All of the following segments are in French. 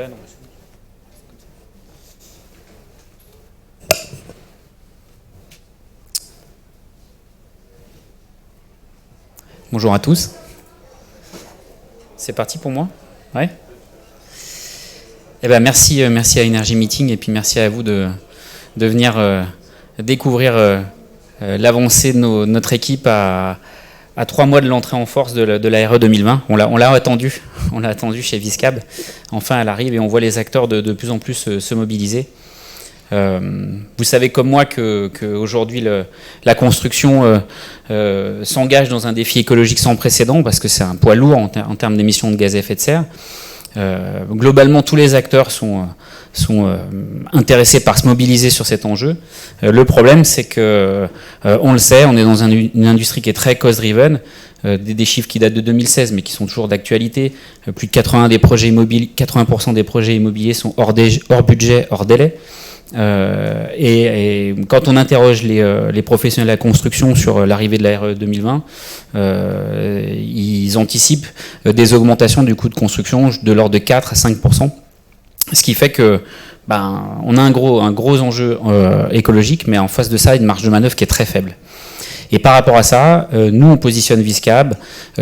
Ouais, non. Bonjour à tous. C'est parti pour moi? Ouais. Eh ben merci à Energy Meeting et puis merci à vous de venir découvrir l'avancée de notre équipe à 3 mois de l'entrée en force de la RE 2020. On l'a attendu chez Viscab. Enfin, elle arrive et on voit les acteurs de plus en plus se mobiliser. Vous savez comme moi qu'aujourd'hui la construction s'engage dans un défi écologique sans précédent parce que c'est un poids lourd en termes d'émissions de gaz à effet de serre. Globalement, tous les acteurs sont intéressés par se mobiliser sur cet enjeu. Le problème, c'est que, on le sait, on est dans une industrie qui est très cost-driven, des chiffres qui datent de 2016, mais qui sont toujours d'actualité. Plus de 80% des projets immobiliers sont hors budget, hors délai. Et quand on interroge les professionnels de la construction sur l'arrivée de la RE 2020, ils anticipent des augmentations du coût de construction de l'ordre de 4 à 5%, ce qui fait que on a un gros enjeu écologique, mais en face de ça, une marge de manœuvre qui est très faible. Et par rapport à ça, nous on positionne Viscab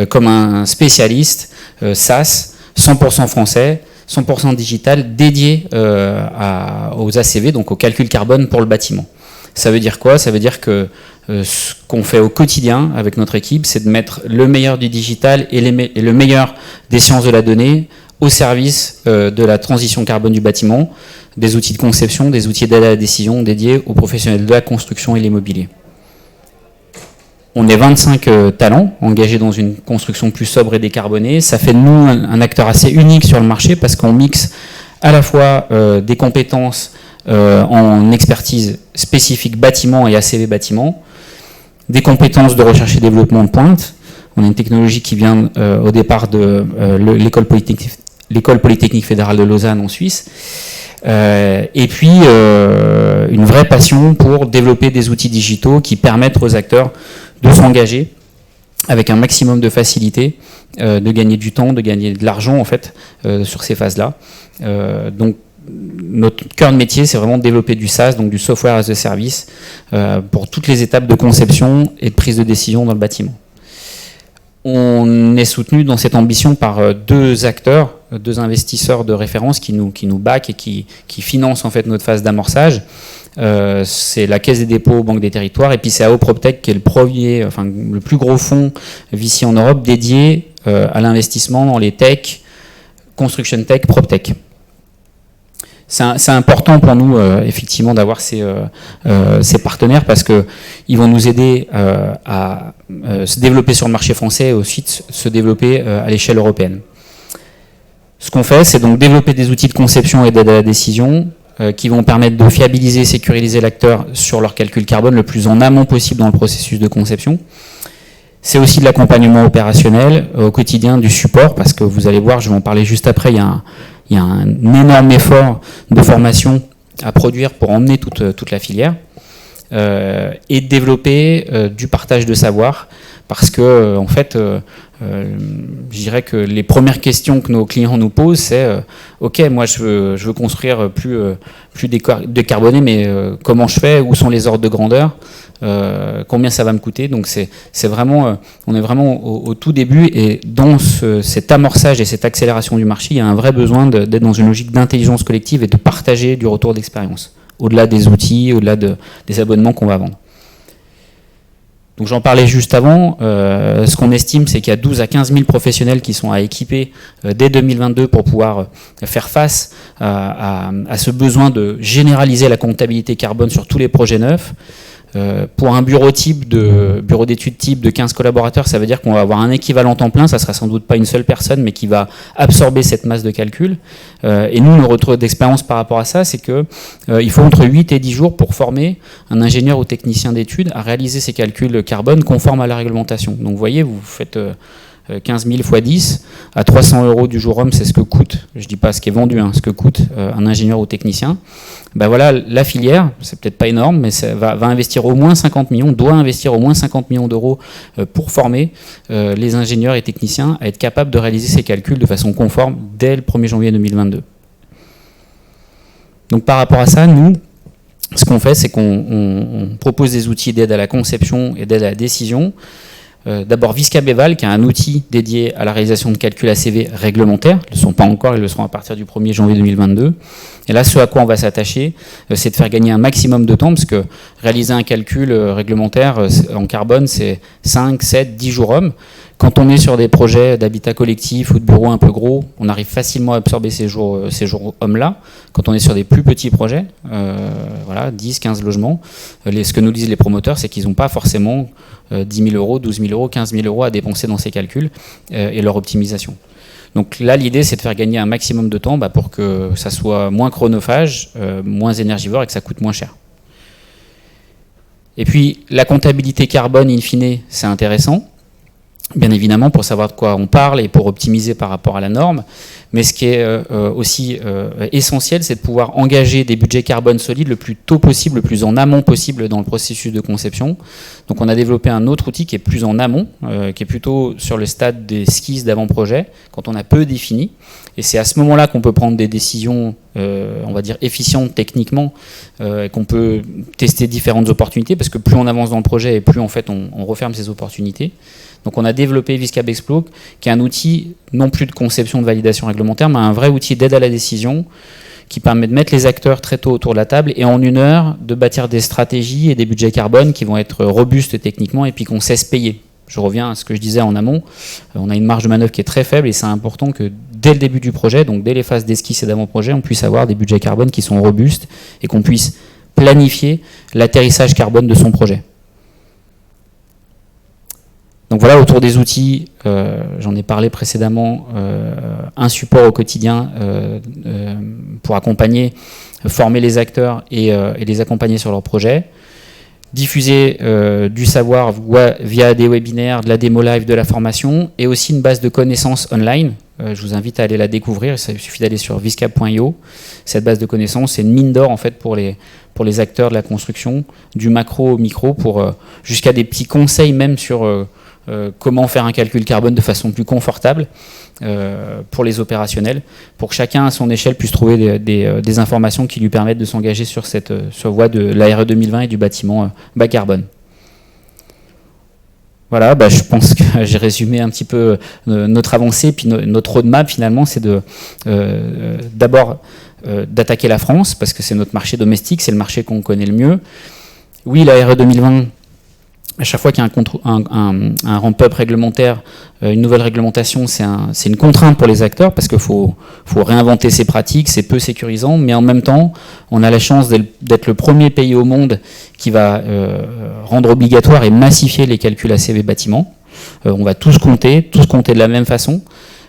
comme un spécialiste SaaS 100% français, 100% digital, dédié aux ACV, donc au calcul carbone pour le bâtiment. Ça veut dire quoi? Ça veut dire que ce qu'on fait au quotidien avec notre équipe, c'est de mettre le meilleur du digital et le meilleur des sciences de la donnée au service de la transition carbone du bâtiment, des outils de conception, des outils d'aide à la décision dédiés aux professionnels de la construction et l'immobilier. On est 25 talents engagés dans une construction plus sobre et décarbonée. Ça fait de nous un acteur assez unique sur le marché parce qu'on mixe à la fois des compétences en expertise spécifique bâtiment et ACV bâtiment, des compétences de recherche et développement de pointe. On a une technologie qui vient au départ de l'école Polytechnique fédérale de Lausanne en Suisse. Et puis une vraie passion pour développer des outils digitaux qui permettent aux acteurs de s'engager avec un maximum de facilité, de gagner du temps, de gagner de l'argent en fait sur ces phases-là. Donc notre cœur de métier, c'est vraiment de développer du SaaS, donc du software as a service, pour toutes les étapes de conception et de prise de décision dans le bâtiment. On est soutenu dans cette ambition par deux acteurs, deux investisseurs de référence qui nous backent et qui financent en fait notre phase d'amorçage. C'est la Caisse des dépôts, Banque des territoires, et puis c'est AO PropTech qui est le plus gros fonds VC en Europe dédié à l'investissement dans les tech, construction tech, PropTech. C'est important pour nous effectivement d'avoir ces partenaires parce qu'ils vont nous aider à se développer sur le marché français et ensuite se développer à l'échelle européenne. Ce qu'on fait, c'est donc développer des outils de conception et d'aide à la décision qui vont permettre de fiabiliser et sécuriser l'acteur sur leur calcul carbone le plus en amont possible dans le processus de conception. C'est aussi de l'accompagnement opérationnel au quotidien, du support, parce que vous allez voir, je vais en parler juste après, il y a un énorme effort de formation à produire pour emmener toute la filière et développer du partage de savoir parce que en fait je dirais que les premières questions que nos clients nous posent c'est ok, moi je veux construire plus décarboné, mais comment je fais, où sont les ordres de grandeur, combien ça va me coûter. Donc c'est vraiment on est vraiment au tout début et dans cet amorçage et cette accélération du marché, il y a un vrai besoin d'être dans une logique d'intelligence collective et de partager du retour d'expérience au-delà des outils, au-delà des abonnements qu'on va vendre. Donc j'en parlais juste avant, ce qu'on estime c'est qu'il y a 12 à 15 000 professionnels qui sont à équiper dès 2022 pour pouvoir faire face à ce besoin de généraliser la comptabilité carbone sur tous les projets neufs. Pour un bureau d'études type de 15 collaborateurs, ça veut dire qu'on va avoir un équivalent temps plein, ça sera sans doute pas une seule personne, mais qui va absorber cette masse de calcul. Et nous, le retour d'expérience par rapport à ça, c'est que il faut entre 8 et 10 jours pour former un ingénieur ou technicien d'études à réaliser ces calculs carbone conformes à la réglementation. Donc vous voyez, vous faites 15 000 x 10 à 300 € du jour homme, c'est ce que coûte, je dis pas ce qui est vendu, ce que coûte un ingénieur ou technicien. Ben voilà, la filière, c'est peut-être pas énorme, mais ça va investir au moins 50 millions, doit investir au moins 50 millions d'euros pour former les ingénieurs et techniciens à être capables de réaliser ces calculs de façon conforme dès le 1er janvier 2022. Donc par rapport à ça, nous, ce qu'on fait, c'est qu'on propose des outils d'aide à la conception et d'aide à la décision. D'abord Visca-Beval, qui est un outil dédié à la réalisation de calculs ACV réglementaires. Ils ne le sont pas encore, ils le seront à partir du 1er janvier 2022. Et là, ce à quoi on va s'attacher, c'est de faire gagner un maximum de temps, parce que réaliser un calcul réglementaire en carbone, c'est 5, 7, 10 jours hommes. Quand on est sur des projets d'habitat collectif ou de bureaux un peu gros, on arrive facilement à absorber ces jours hommes-là. Quand on est sur des plus petits projets, voilà, 10, 15 logements, ce que nous disent les promoteurs, c'est qu'ils n'ont pas forcément 10 000 euros, 12 000 euros, 15 000 euros à dépenser dans ces calculs et leur optimisation. Donc là, l'idée, c'est de faire gagner un maximum de temps pour que ça soit moins chronophage, moins énergivore et que ça coûte moins cher. Et puis, la comptabilité carbone, in fine, c'est intéressant, bien évidemment, pour savoir de quoi on parle et pour optimiser par rapport à la norme. Mais ce qui est aussi essentiel, c'est de pouvoir engager des budgets carbone solides le plus tôt possible, le plus en amont possible dans le processus de conception. Donc on a développé un autre outil qui est plus en amont, qui est plutôt sur le stade des skis d'avant-projet, quand on a peu défini. Et c'est à ce moment-là qu'on peut prendre des décisions, on va dire, efficientes techniquement, et qu'on peut tester différentes opportunités, parce que plus on avance dans le projet et plus en fait on referme ces opportunités. Donc on a développé Viscab Explo, qui est un outil non plus de conception de validation réglementaire, mais un vrai outil d'aide à la décision qui permet de mettre les acteurs très tôt autour de la table et en 1 heure de bâtir des stratégies et des budgets carbone qui vont être robustes techniquement et puis qu'on cesse payer. Je reviens à ce que je disais en amont, on a une marge de manœuvre qui est très faible et c'est important que dès le début du projet, donc dès les phases d'esquisse et d'avant-projet, on puisse avoir des budgets carbone qui sont robustes et qu'on puisse planifier l'atterrissage carbone de son projet. Donc voilà, autour des outils, j'en ai parlé précédemment, un support au quotidien pour accompagner, former les acteurs et les accompagner sur leurs projets. Diffuser du savoir via des webinaires, de la démo live, de la formation, et aussi une base de connaissances online. Je vous invite à aller la découvrir, il suffit d'aller sur viscab.io. Cette base de connaissances, c'est une mine d'or en fait pour les acteurs de la construction, du macro au micro, jusqu'à des petits conseils même sur comment faire un calcul carbone de façon plus confortable pour les opérationnels, pour que chacun à son échelle puisse trouver des informations qui lui permettent de s'engager sur cette voie de l'ARE 2020 et du bâtiment bas carbone. Voilà, je pense que j'ai résumé un petit peu notre avancée, puis notre roadmap finalement, c'est d'abord d'attaquer la France, parce que c'est notre marché domestique, c'est le marché qu'on connaît le mieux. Oui, l'ARE 2020, à chaque fois qu'il y a un ramp-up réglementaire, une nouvelle réglementation, c'est une contrainte pour les acteurs parce qu'il faut réinventer ces pratiques, c'est peu sécurisant, mais en même temps, on a la chance d'être le premier pays au monde qui va rendre obligatoire et massifier les calculs ACV bâtiments. On va tous compter de la même façon.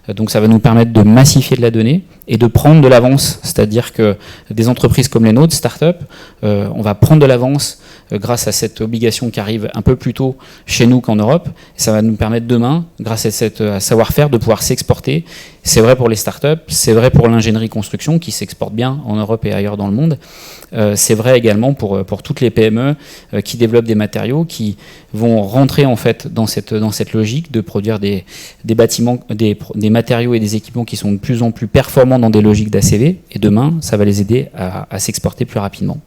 Donc ça va nous permettre de massifier de la donnée et de prendre de l'avance, c'est-à-dire que des entreprises comme les nôtres, start-up, on va prendre de l'avance grâce à cette obligation qui arrive un peu plus tôt chez nous qu'en Europe. Et ça va nous permettre demain, grâce à cette savoir-faire, de pouvoir s'exporter. C'est vrai pour les start-up, c'est vrai pour l'ingénierie construction qui s'exporte bien en Europe et ailleurs dans le monde. C'est vrai également pour toutes les PME qui développent des matériaux qui vont rentrer en fait dans cette logique de produire des bâtiments, des matériaux et des équipements qui sont de plus en plus performants dans des logiques d'ACV. Et demain, ça va les aider à s'exporter plus rapidement.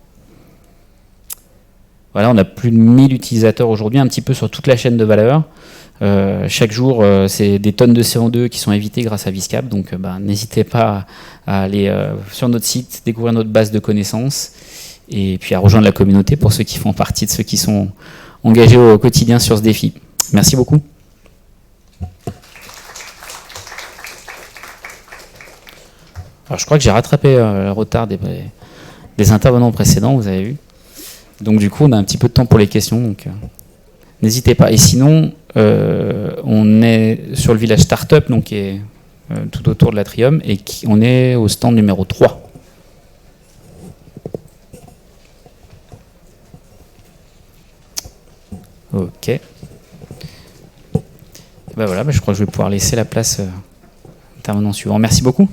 Voilà, on a plus de 1000 utilisateurs aujourd'hui, un petit peu sur toute la chaîne de valeur. Chaque jour, c'est des tonnes de CO2 qui sont évitées grâce à Viscab. Donc, n'hésitez pas à aller sur notre site, découvrir notre base de connaissances et puis à rejoindre la communauté pour ceux qui font partie de ceux qui sont engagés au quotidien sur ce défi. Merci beaucoup. Alors, je crois que j'ai rattrapé le retard des intervenants précédents, vous avez vu. Donc du coup, on a un petit peu de temps pour les questions, donc n'hésitez pas. Et sinon, on est sur le village Startup, donc qui est tout autour de l'Atrium, et on est au stand numéro 3. Ok. Voilà, je crois que je vais pouvoir laisser la place à l'intervenant suivant. Merci beaucoup.